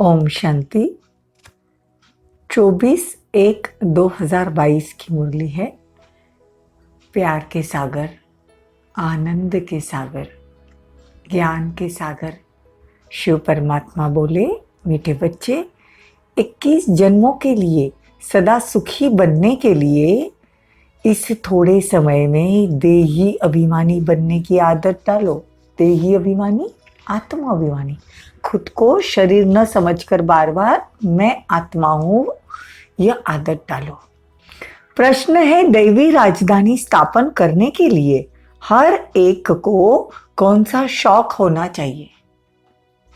ओम शांति। 24/1/2022 की मुरली है। प्यार के सागर, आनंद के सागर, ज्ञान के सागर। शिव परमात्मा बोले, मीठे बच्चे, 21 जन्मों के लिए सदा सुखी बनने के लिए इस थोड़े समय में देही अभिमानी बनने की आदत डालो। देही अभिमानी, आत्मा अभिमानी, खुद को शरीर न समझकर बार बार मैं आत्मा हूं, यह आदत डालो। प्रश्न है, दैवी राजधानी स्थापन करने के लिए हर एक को कौन सा शौक होना चाहिए?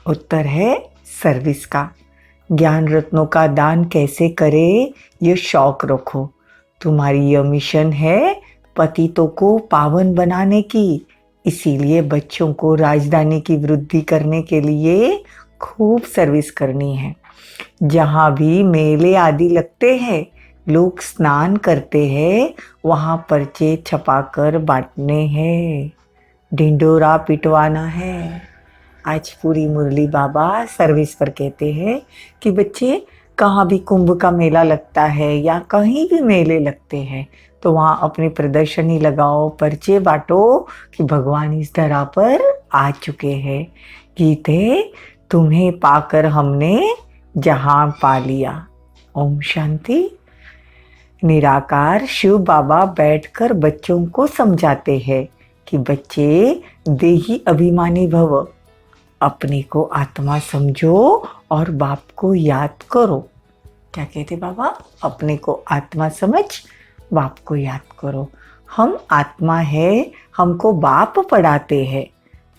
उत्तर है सर्विस का। ज्ञान रत्नों का दान कैसे करे, यह शौक रखो। तुम्हारी यह मिशन है पतितों को पावन बनाने की। इसीलिए बच्चों को राजधानी की वृद्धि करने के लिए खूब सर्विस करनी है। जहाँ भी मेले आदि लगते हैं, लोग स्नान करते हैं, वहाँ पर्चे छपाकर बांटने हैं, ढिंडोरा पिटवाना है। आज पूरी मुरली बाबा सर्विस पर कहते हैं कि बच्चे, कहाँ भी कुंभ का मेला लगता है या कहीं भी मेले लगते हैं तो वहाँ अपनी प्रदर्शनी लगाओ, पर्चे बांटो कि भगवान इस धरा पर आ चुके हैं। गीत है, तुम्हें पाकर हमने जहां पा लिया। ओम शांति। निराकार शिव बाबा बैठकर बच्चों को समझाते हैं कि बच्चे, देही अभिमानी भव, अपने को आत्मा समझो और बाप को याद करो। क्या कहते बाबा? अपने को आत्मा समझ, बाप को याद करो। हम आत्मा है, हमको बाप पढ़ाते हैं।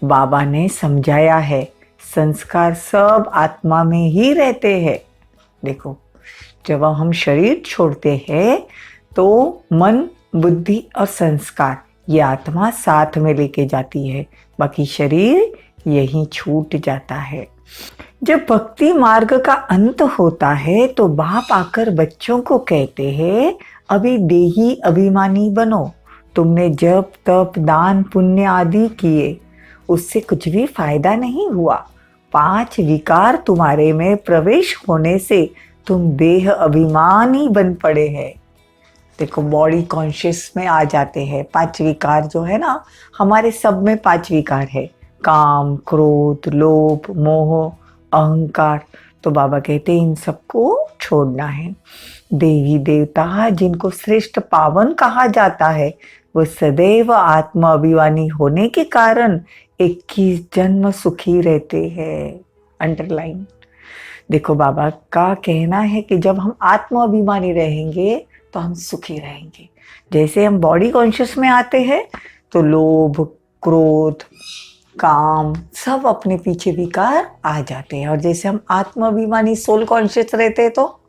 बाबा ने समझाया है, संस्कार सब आत्मा में ही रहते हैं। देखो, जब हम शरीर छोड़ते हैं तो मन, बुद्धि और संस्कार ये आत्मा साथ में लेके जाती है, बाकी शरीर यहीं छूट जाता है। जब भक्ति मार्ग का अंत होता है तो बाप आकर बच्चों को कहते हैं, अभी देही अभिमानी बनो। तुमने जप तप दान पुण्य आदि किए, उससे कुछ भी फायदा नहीं हुआ। 5 विकार तुम्हारे में प्रवेश होने से तुम देह अभिमानी बन पड़े हैं। देखो, बॉडी कॉन्शियस में आ जाते हैं 5 विकार जो है ना, हमारे सब में 5 विकार है, काम, क्रोध, लोभ, मोह, अहंकार। तो बाबा कहते हैं इन सबको छोड़ना है। देवी देवता जिनको श्रेष्ठ पावन कहा जाता है, वो सदैव आत्मा अभिमानी होने के कारण 21 जन्म सुखी रहते हैं। अंडरलाइन। देखो, बाबा का कहना है कि जब हम आत्मा अभिमानी रहेंगे तो हम सुखी रहेंगे। जैसे हम बॉडी कॉन्शियस में आते हैं तो लोभ, क्रोध, काम सब अपने पीछे विकार आ जाते हैं, और जैसे हम आत्मा अभिमानी सोल कॉन्शियस रहते हैं तो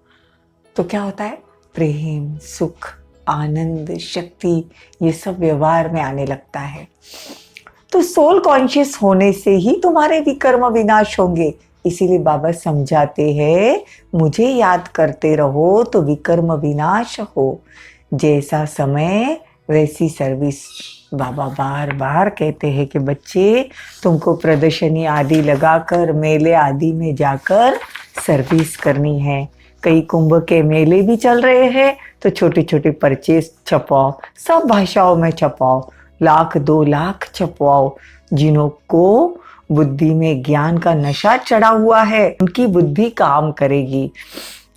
क्या होता है? प्रेम, सुख, आनंद, शक्ति, ये सब व्यवहार में आने लगता है। तो सोल कॉन्शियस होने से ही तुम्हारे विकर्म विनाश होंगे। इसीलिए बाबा समझाते हैं, मुझे याद करते रहो तो विकर्म विनाश हो। जैसा समय वैसी सर्विस। बाबा बार बार कहते हैं कि बच्चे, तुमको प्रदर्शनी आदि लगाकर मेले आदि में जाकर सर्विस करनी है। कई कुंभ के मेले भी चल रहे हैं तो छोटे छोटे पर्चे छपाओ, सब भाषाओं में छपाओ, 1,00,000 2,00,000 छपवाओ। जिन्हों को बुद्धि में ज्ञान का नशा चढ़ा हुआ है, उनकी बुद्धि काम करेगी।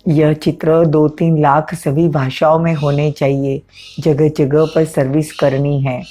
यह चित्र 2-3 लाख सभी भाषाओं में होने चाहिए। जगह जगह पर सर्विस करनी है।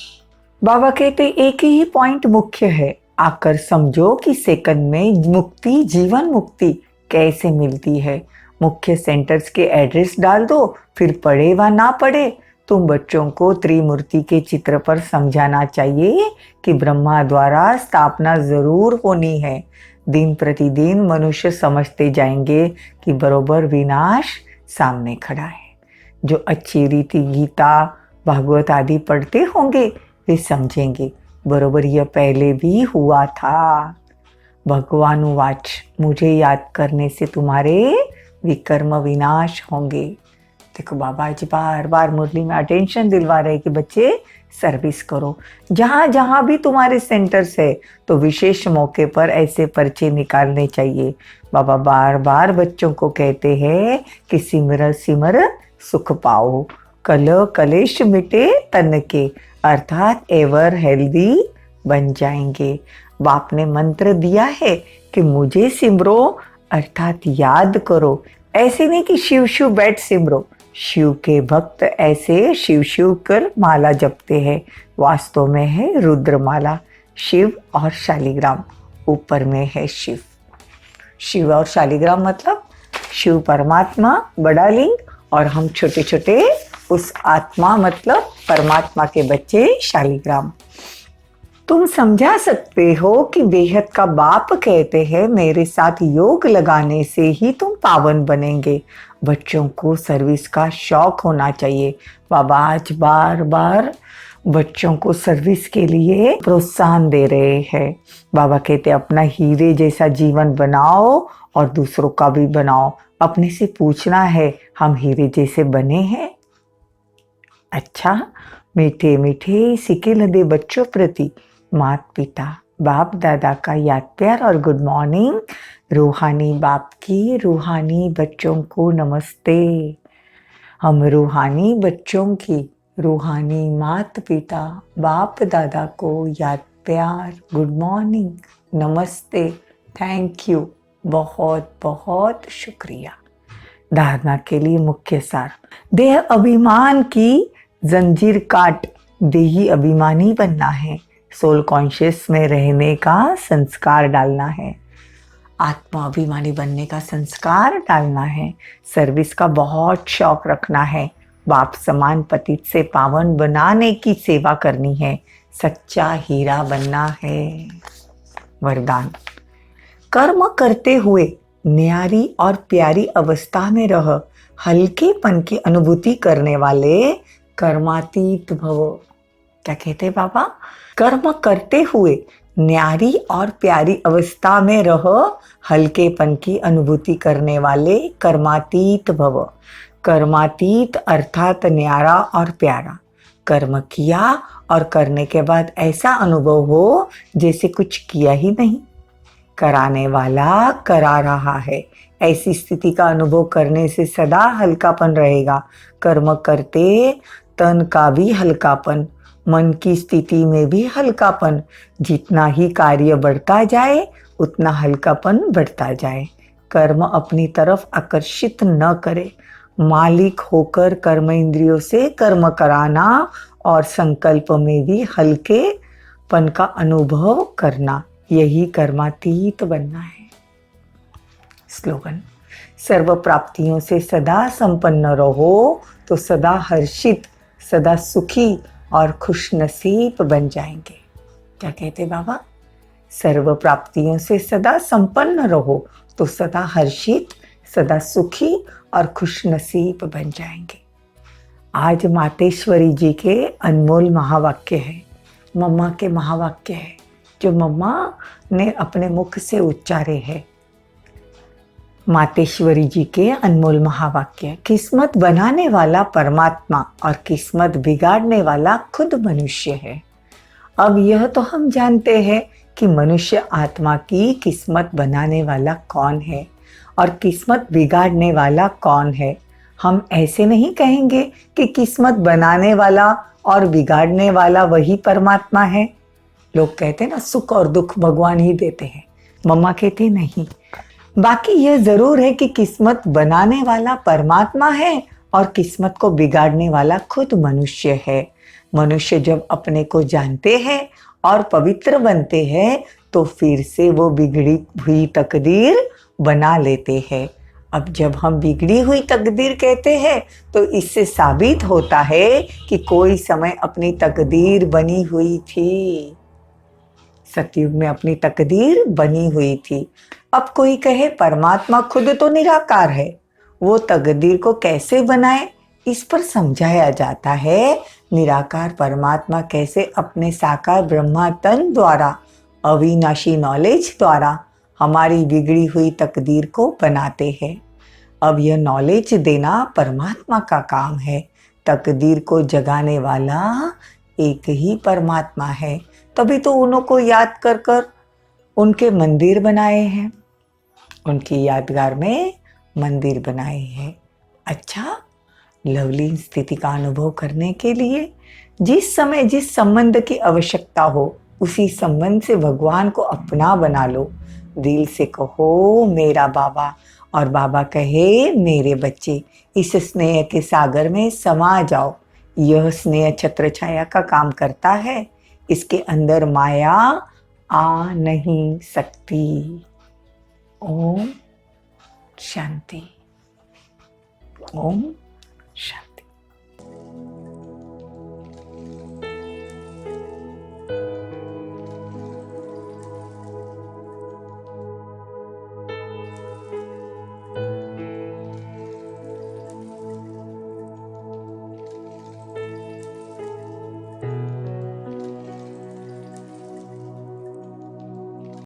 बाबा कहते एक ही पॉइंट मुख्य है, आकर समझो कि सेकंड में मुक्ति, जीवन मुक्ति कैसे मिलती है। मुख्य सेंटर्स के एड्रेस डाल दो, फिर पढ़े व ना पढ़े, तुम बच्चों को त्रिमूर्ति के चित्र पर समझाना चाहिए कि ब्रह्मा द्वारा स्थापना जरूर होनी है। दिन प्रतिदिन मनुष्य समझते जाएंगे कि बरोबर विनाश सामने खड़ा है। जो अच्छी रीति गीता, भागवत आदि पढ़ते होंगे वे समझेंगे, बरोबर यह पहले भी हुआ था। भगवान वाच, मुझे याद करने से तुम्हारे विकर्म विनाश होंगे। देखो बाबा आज बार बार मुरली में अटेंशन दिलवा रहे कि बच्चे सर्विस करो। जहाँ जहाँ भी तुम्हारे सेंटर्स है तो विशेष मौके पर ऐसे पर्चे निकालने चाहिए। बाबा बार बार बच्चों को कहते हैं कि सिमर सिमर सुख पाओ, कल कलेश मिटे तन के, अर्थात एवर हेल्दी बन जाएंगे। बाप ने मंत्र दिया है कि मुझे सिमरो अर्थात याद करो। ऐसे नहीं कि शिव शिव बैठ सिमरो। शिव के भक्त ऐसे शिव शिव कर माला जपते हैं, वास्तव में है रुद्रमाला। शिव और शालिग्राम, ऊपर में है शिव। शिव और शालिग्राम मतलब शिव परमात्मा बड़ा लिंग और हम छोटे छोटे उस आत्मा मतलब परमात्मा के बच्चे शालिग्राम। तुम समझा सकते हो कि बेहद का बाप कहते हैं मेरे साथ योग लगाने से ही तुम पावन बनेंगे। बच्चों को सर्विस का शौक होना चाहिए। बाबा आज बार बार बच्चों को सर्विस के लिए प्रोत्साहन दे रहे हैं। बाबा कहते अपना हीरे जैसा जीवन बनाओ और दूसरों का भी बनाओ। अपने से पूछना है हम हीरे जैसे बने हैं? अच्छा, मीठे मीठे सिके लदे बच्चों प्रति माता पिता बाप दादा का याद प्यार और गुड मॉर्निंग। रूहानी बाप की रूहानी बच्चों को नमस्ते। हम रूहानी बच्चों की रूहानी माता पिता बाप दादा को याद प्यार गुड मॉर्निंग नमस्ते थैंक यू बहुत बहुत शुक्रिया। धारणा के लिए मुख्य सार, देह अभिमान की जंजीर काट देही अभिमानी बनना है। सोल कॉन्शियस में रहने का संस्कार डालना है। आत्मा अभिमानी बनने का संस्कार डालना है। सर्विस का बहुत शौक रखना है। बाप समान पतित से पावन बनाने की सेवा करनी है। सच्चा हीरा बनना है। वरदान, कर्म करते हुए न्यारी और प्यारी अवस्था में रह हल्केपन की अनुभूति करने वाले कर्मातीत भव। क्या कहते बाबा? कर्म करते हुए न्यारी और प्यारी अवस्था में रह हल्केपन की अनुभूति करने वाले कर्मातीत भव। कर्मातीत अर्थात न्यारा और प्यारा। कर्म किया और करने के बाद ऐसा अनुभव हो जैसे कुछ किया ही नहीं। कराने वाला करा रहा है, ऐसी स्थिति का अनुभव करने से सदा हल्कापन रहेगा। कर्म करते तन का भी हल्कापन, मन की स्थिति में भी हल्कापन। जितना ही कार्य बढ़ता जाए उतना हल्कापन बढ़ता जाए। कर्म अपनी तरफ आकर्षित न करे। मालिक होकर कर्म इंद्रियों से कर्म कराना और संकल्प में भी हल्केपन का अनुभव करना, यही कर्मातीत बनना है। स्लोगन, सर्व प्राप्तियों से सदा संपन्न रहो तो सदा हर्षित, सदा सुखी और खुश नसीब बन जाएंगे। क्या कहते बाबा? सर्व प्राप्तियों से सदा संपन्न रहो तो सदा हर्षित, सदा सुखी और खुश नसीब बन जाएंगे। आज मातेश्वरी जी के अनमोल महावाक्य है, मम्मा के महावाक्य है, जो मम्मा ने अपने मुख से उच्चारे हैं। मातेश्वरी जी के अनमोल महावाक्य, किस्मत बनाने वाला परमात्मा और किस्मत बिगाड़ने वाला खुद मनुष्य है। अब यह तो हम जानते हैं कि मनुष्य आत्मा की किस्मत बनाने वाला कौन है और किस्मत बिगाड़ने वाला कौन है। हम ऐसे नहीं कहेंगे कि किस्मत बनाने वाला और बिगाड़ने वाला वही परमात्मा है। लोग कहते हैं ना सुख और दुख भगवान ही देते हैं। मम्मा कहते नहीं। बाकी यह जरूर है कि किस्मत बनाने वाला परमात्मा है और किस्मत को बिगाड़ने वाला खुद मनुष्य है। मनुष्य जब अपने को जानते हैं और पवित्र बनते हैं तो फिर से वो बिगड़ी हुई तकदीर बना लेते हैं। अब जब हम बिगड़ी हुई तकदीर कहते हैं तो इससे साबित होता है कि कोई समय अपनी तकदीर बनी हुई थी। सतयुग में अपनी तकदीर बनी हुई थी। अब कोई कहे परमात्मा खुद तो निराकार है, वो तकदीर को कैसे बनाए, इस पर समझाया जाता है निराकार परमात्मा कैसे अपने साकार ब्रह्मा तन द्वारा अविनाशी नॉलेज द्वारा हमारी बिगड़ी हुई तकदीर को बनाते हैं। अब यह नॉलेज देना परमात्मा का काम है। तकदीर को जगाने वाला एक ही परमात्मा है। तभी तो उनको याद कर कर उनके मंदिर बनाए हैं, उनकी यादगार में मंदिर बनाए हैं। अच्छा, लवलीन स्थिति का अनुभव करने के लिए जिस समय जिस संबंध की आवश्यकता हो उसी संबंध से भगवान को अपना बना लो। दिल से कहो मेरा बाबा, और बाबा कहे मेरे बच्चे। इस स्नेह के सागर में समा जाओ। यह स्नेह छत्र छाया का काम करता है। इसके अंदर माया आ नहीं सकती। ओम शांति। ओम शांति।